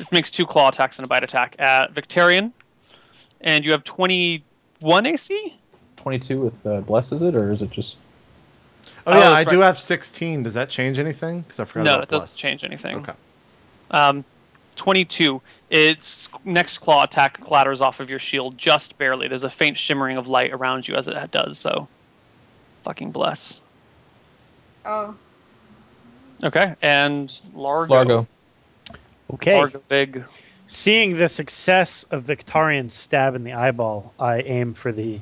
It makes 2 claw attacks and a bite attack at Victorian. And you have 21 AC? 22 with bless, is it, or is it just? Oh, yeah, Oh, I that's do right. have 16. Does that change anything? Because I forgot No, about it doesn't plus. change anything. Okay. 22. Its next claw attack clatters off of your shield just barely. There's a faint shimmering of light around you as it does so. Fucking bless. Oh. Okay, and Largo. Largo. Okay. Largo big. Seeing the success of Victorian's stab in the eyeball, I aim for the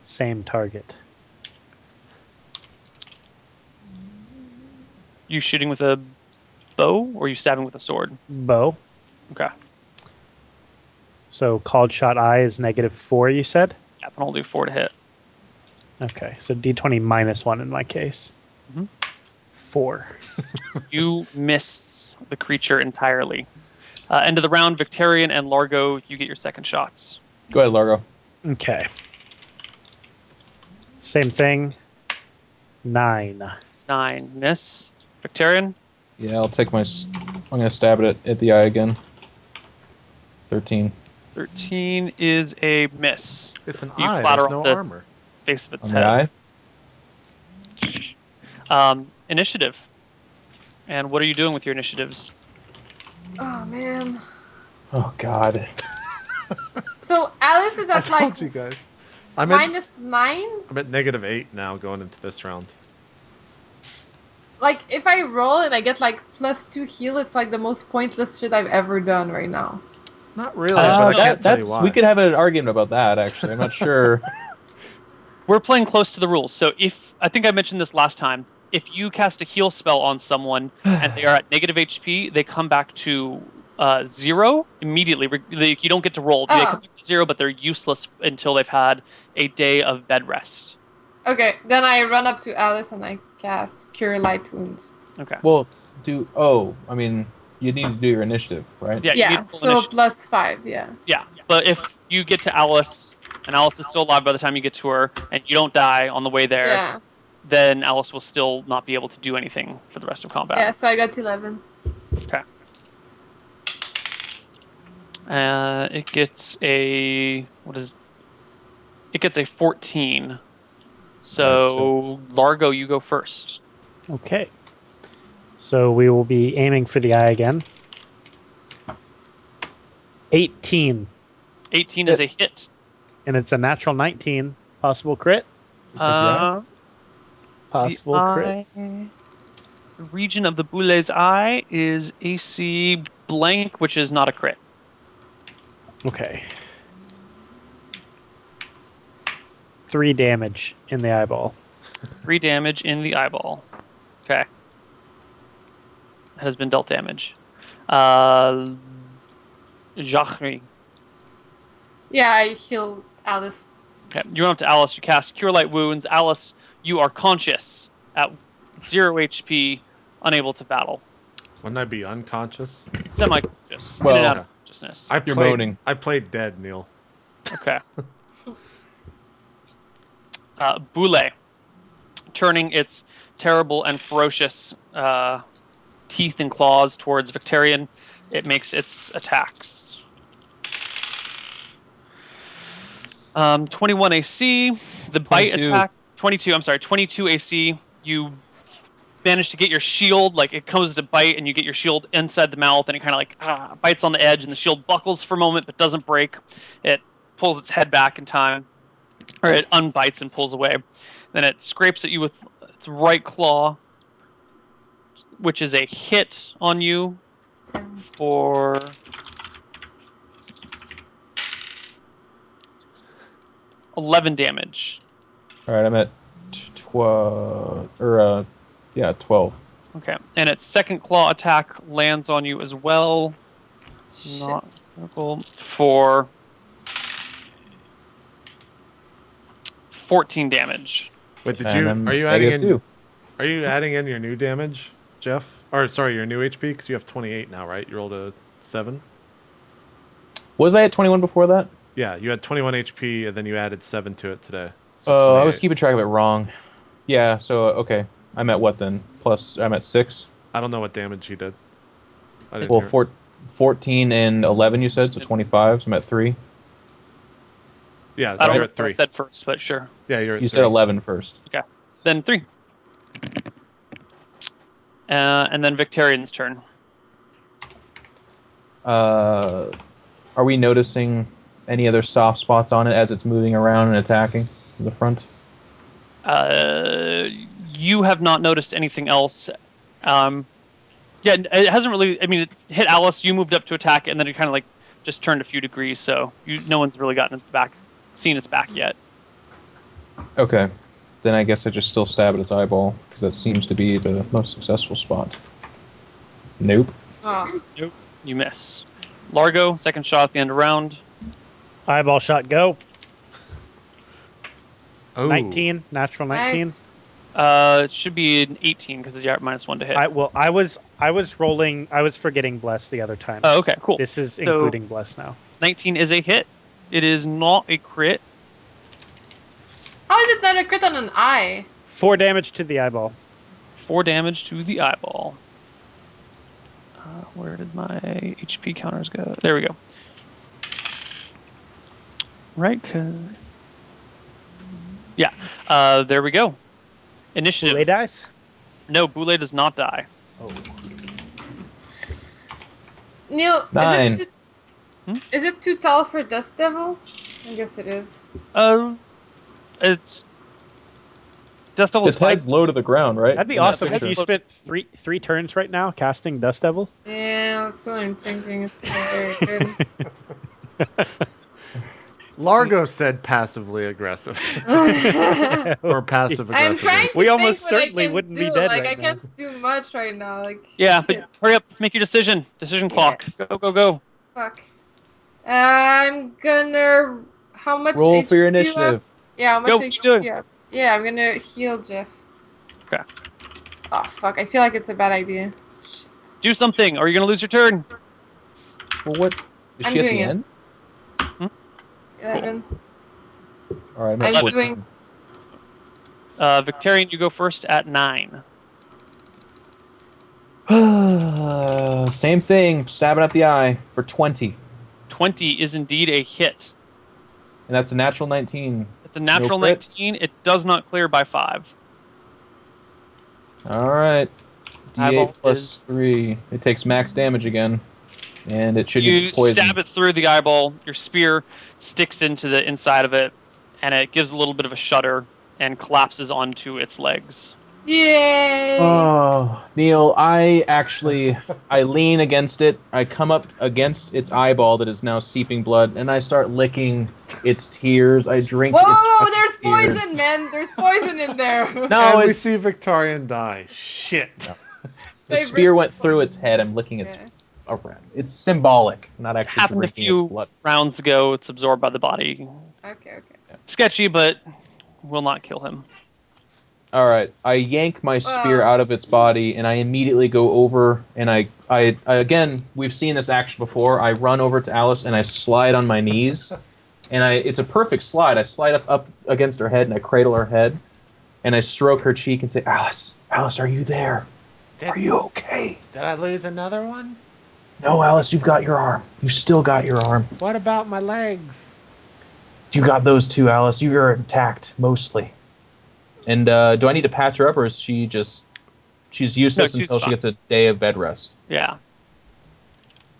same target. You shooting with a bow or are you stabbing with a sword? Bow. Okay. So called shot eye is -4, you said? Yeah, then I'll do 4 to hit. Okay, so D20 -1 in my case. Mhm. 4. You miss the creature entirely. End of the round, Victarion and Largo, you get your second shots. Go ahead, Largo. Okay. Same thing. 9. 9 miss. Victarion, Yeah, I'll take I'm gonna stab it at the eye again. 13. 13 is a miss. It's an You eye. clatter There's off no the armor. face of its On the head. eye? Initiative. And what are you doing with your initiatives? Oh man. Oh, God. So Alice is I at told like you guys. I'm at -9. -8 now going into this round. Like if I roll and I get like +2 heal, it's like the most pointless shit I've ever done right now. Not really, but I can't tell you why. We could have an argument about that, actually. I'm not sure. We're playing close to the rules. So I think I mentioned this last time, if you cast a heal spell on someone and they are at negative HP, they come back to 0 immediately. You don't get to roll. They come back to 0, but they're useless until they've had a day of bed rest. Okay, then I run up to Alice and I cast Cure Light Wounds. Okay. Well, you need to do your initiative, right? Yeah. Yeah, so +5, yeah. Yeah, but if you get to Alice, and Alice is still alive by the time you get to her, and you don't die on the way there, Yeah. then Alice will still not be able to do anything for the rest of combat. Yeah, so I got 11. Okay. It gets a... It gets a 14. So, Largo, you go first. Okay. So we will be aiming for the eye again. 18. 18 is a hit. And it's a natural 19. Possible crit? Possible crit. The region of the Boulet's eye is AC blank, which is not a crit. Okay. 3 damage in the eyeball. 3 damage in the eyeball. Okay. Has been dealt damage. Jachri. Yeah, I heal Alice. Okay. You run up to Alice. You cast Cure Light Wounds. Alice, you are conscious at 0 HP, unable to battle. Wouldn't I be unconscious? Semi-conscious. Well, in and out of consciousness. You're moaning. I played dead, Neal. Okay. Boulet, turning its terrible and ferocious teeth and claws towards Victarion, it makes its attacks. 21 AC, the bite 22. attack. 22 AC. You manage to get your shield, like it comes to bite, and you get your shield inside the mouth, and it kind of like bites on the edge, and the shield buckles for a moment, but doesn't break. It pulls its head back in time. Or it unbites and pulls away. Then it scrapes at you with its right claw, which is a hit on you for 11 damage. All right, I'm at 12. 12. Okay. And its second claw attack lands on you as well. Not circle for 14 damage. Wait, And are you I adding get in? 2. Are you adding in your new damage, Jeff? Or sorry, your new HP because you have 28 now, right? You rolled a 7. Was I at 21 before that? Yeah, you had 21 HP and then you added 7 to it today. So Oh, I was 28. keeping track of it wrong. Yeah, so, okay. I'm at what then? Plus, I'm at 6? I don't know what damage he did. I didn't Well, hear. 14 and 11 you said, so 25, so I'm at 3. Yeah, I don't you're know at what I 3. said first, but sure. Yeah, you're at You 3. said 11 first. Okay. Then 3. And then Victarion's turn. Are we noticing any other soft spots on it as it's moving around and attacking to the front? You have not noticed anything else. Yeah, it hasn't really. I mean, it hit Alice. You moved up to attack, and then it kind of like just turned a few degrees. So no one's really gotten its back, seen its back yet. Okay. Then I guess I just still stab at its eyeball, because that seems to be the most successful spot. Nope. Oh. Nope, you miss. Largo, second shot at the end of round. Eyeball shot, go. Oh. 19, natural 19. Nice. It should be an 18 because you're at -1 to hit. I was rolling. I was forgetting bless the other time. Oh, okay, cool. This is So- including bless now. 19 is a hit. It is not a crit. How is it not a crit on an eye? 4 damage to the eyeball. 4 damage to the eyeball. Where did my HP counters go? There we go. Right, yeah. There we go. Initiative. Boule dies. No, Boule does not die. Neil, 9. Is it too tall for Dust Devil? I guess it is. It's Dust Devil's His head's low to the ground, right? That'd be In that awesome if picture. you spent three turns right now casting Dust Devil. Yeah, that's what I'm thinking. It's not very good. Largo said passively aggressive. Or passive I'm aggressive. trying to We think almost what I certainly can wouldn't do. be dead Like, right I now. can't do much right now. Like, Yeah, shit. but hurry up, make your decision. Decision clock. Go, go, go. Fuck. I'm gonna. How much? Roll for your HP do you have? initiative. Yeah, how much Go, HP do it. do you have? Yeah, I'm gonna heal Jeff. Okay. Oh fuck! I feel like it's a bad idea. Do something, or you're gonna lose your turn. Well, what? Is I'm she at doing the it. end? 11. All right, I'm at doing. Victorian, you go first at 9. Same thing. Stabbing at the eye for 20, 20 is indeed a hit. and that's a natural 19. It's a natural No crit? 19. It does not clear by 5. All right. Eyeball D8 plus is- 3. It takes max damage again, and it should You get poison. stab it through the eyeball. Your spear sticks into the inside of it, and it gives a little bit of a shudder and collapses onto its legs. Yay! Oh, Neil, I lean against it. I come up against its eyeball that is now seeping blood, and I start licking its tears. I drink its Whoa! fucking There's tears. poison, man. There's poison in there. No, And we it's, see Victorian die. Shit. the Favorite spear went through poison. its head. I'm licking its Yeah. around. It's symbolic, not actually Happened a drinking few its blood. rounds ago. It's absorbed by the body. Okay. Sketchy, but will not kill him. All right, I yank my spear Wow. out of its body, and I immediately go over, and I again, we've seen this action before. I run over to Alice, and I slide on my knees, and it's a perfect slide. I slide up against her head, and I cradle her head, and I stroke her cheek and say, Alice, are you there? Are you okay? Did I lose another one? No, Alice, you've got your arm. You still got your arm. What about my legs? You got those too, Alice. You're intact, mostly. And do I need to patch her up, or is she's useless No, she's until she fine. gets a day of bed rest? Yeah.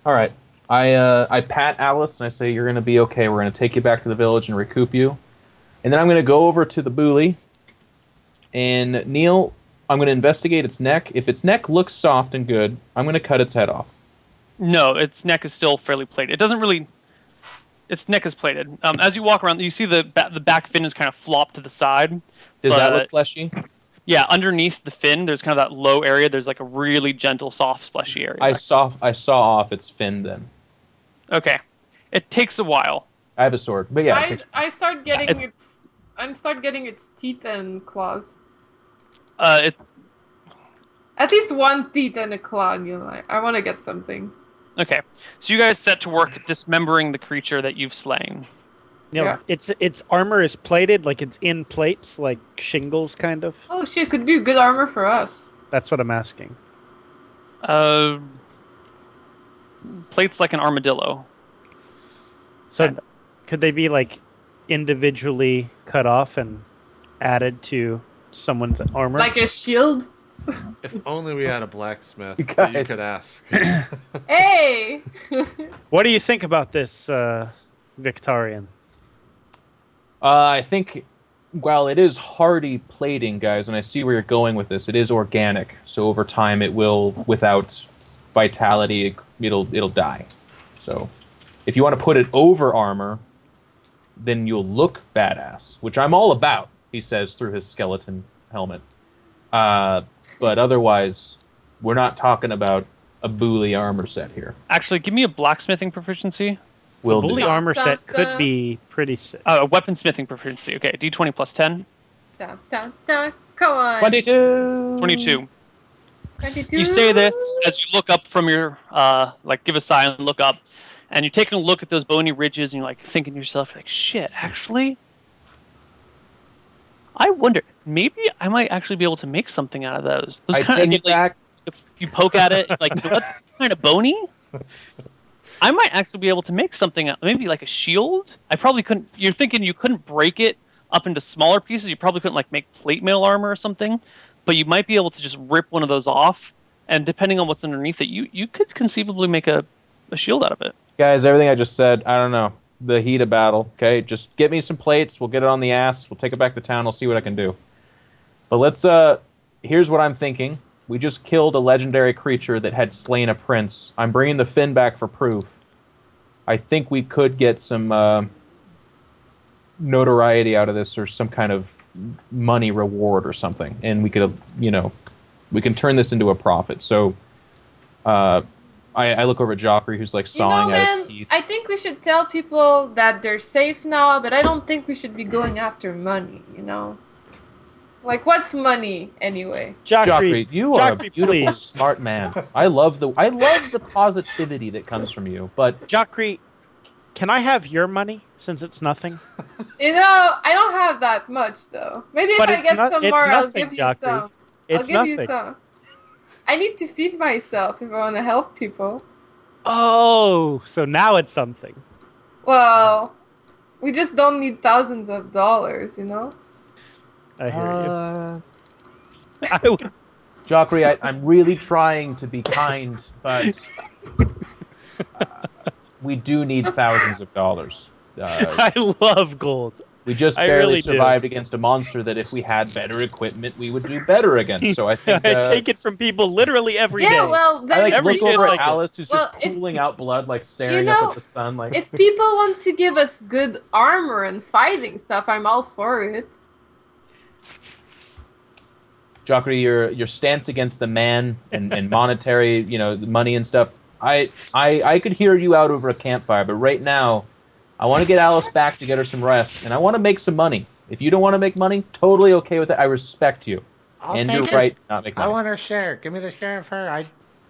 All right. I pat Alice and I say, you're going to be okay. We're going to take you back to the village and recoup you. And then I'm going to go over to the bully. And Neil, I'm going to investigate its neck. If its neck looks soft and good, I'm going to cut its head off. No, its neck is still fairly plated. It doesn't really. Its neck is plated. As you walk around, you see the back fin is kind of flopped to the side. Does that But- look fleshy? Yeah, underneath the fin, there's kind of that low area. There's like a really gentle, soft, fleshy area. I saw off its fin then. Okay. It takes a while. I have a sword. But yeah. I start getting It's- its. I'm start getting its teeth and claws. It At least one teeth and a claw. And you're like, I want to get something. Okay. So you guys set to work dismembering the creature that you've slain. No, Yeah. its armor is plated, like it's in plates, like shingles, kind of. Oh shit! Could be good armor for us. That's what I'm asking. Plates like an armadillo. So, Kind could they be like individually cut off and added to someone's armor? Like a shield. If only we had a blacksmith You that you guys. could ask. Hey. What do you think about this, Victorian? I think, while it is hardy plating, guys, and I see where you're going with this, it is organic. So over time, it will, without vitality, it'll die. So if you want to put it over armor, then you'll look badass, which I'm all about, he says through his skeleton helmet. But otherwise, we're not talking about a bully armor set here. Actually, give me a blacksmithing proficiency. Will Bully do. armor Dun, set dun, could dun. be pretty sick. A weaponsmithing proficiency. Okay, d20 plus 10. Dun, dun, dun. Come on. 22. 22. 22. You say this as you look up from your, give a sign and look up, and you're taking a look at those bony ridges, and you're like thinking to yourself, like, shit, actually, I wonder, maybe I might actually be able to make something out of those. Those I kind take of, it back. if you poke at it, like, you know what, it's kind of bony. I might actually be able to make something, maybe like a shield. I probably couldn't. You're thinking you couldn't break it up into smaller pieces. You probably couldn't like make plate mail armor or something, but you might be able to just rip one of those off. And depending on what's underneath it, you could conceivably make a shield out of it. Guys, everything I just said, I don't know. The heat of battle, okay? Just get me some plates. We'll get it on the ass. We'll take it back to town. We'll see what I can do. But let's, here's what I'm thinking. We just killed a legendary creature that had slain a prince. I'm bringing the fin back for proof. I think we could get some notoriety out of this, or some kind of money reward or something. And we could, we can turn this into a profit. So I look over at Joffrey, who's like sawing at his teeth. I think we should tell people that they're safe now, but I don't think we should be going after money, Like, what's money anyway? Joffrey, you are a Joffrey, beautiful, please. smart man. I love the positivity that comes from you. But Joffrey, can I have your money since it's nothing? I don't have that much though. Maybe But if I it's get not- some it's more, I'll nothing, give you Joffrey. some. It's I'll give nothing. you some. I need to feed myself if I want to help people. Oh, so now it's something. Well, we just don't need thousands of dollars, I hear you. I would, Joffrey, I'm really trying to be kind, but we do need thousands of dollars. I love gold. We just I barely really do. survived against a monster that if we had better equipment, we would do better against. So I think I take it from people literally every day. Yeah, well, then I like every look day over it's at like Alice, who's Well, just if- pooling out blood, like staring up at the sun. Like, if people want to give us good armor and fighting stuff, I'm all for it. Joffrey, your stance against the man and monetary, the money and stuff. I could hear you out over a campfire, but right now, I want to get Alice back to get her some rest, and I want to make some money. If you don't want to make money, totally okay with it. I respect you. I'll And take you're this. right, not make I money. want her share. Give me the share of her.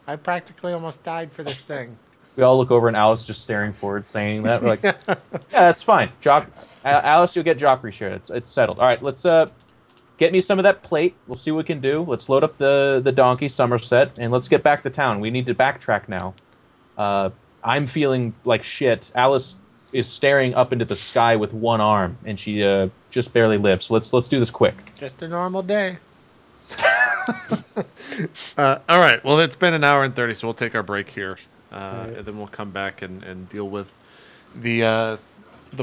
I practically almost died for this thing. We all look over, and Alice just staring forward, saying that. We're like, yeah, that's fine. Alice, you'll get Joffrey share. It's settled. All right, let's get me some of that plate. We'll see what we can do. Let's load up the donkey, Somerset, and let's get back to town. We need to backtrack now. I'm feeling like shit. Alice is staring up into the sky with one arm, and she just barely lives. So let's do this quick. Just a normal day. All right. Well, it's been an hour and 30, so we'll take our break here, and then we'll come back and deal with the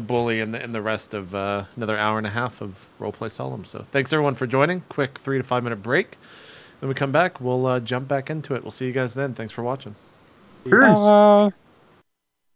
bully and the rest of another hour and a half of RollPlay Solum. So thanks everyone for joining. Quick 3 to 5 minute break. When we come back, we'll jump back into it. We'll see you guys then. Thanks for watching. Peace.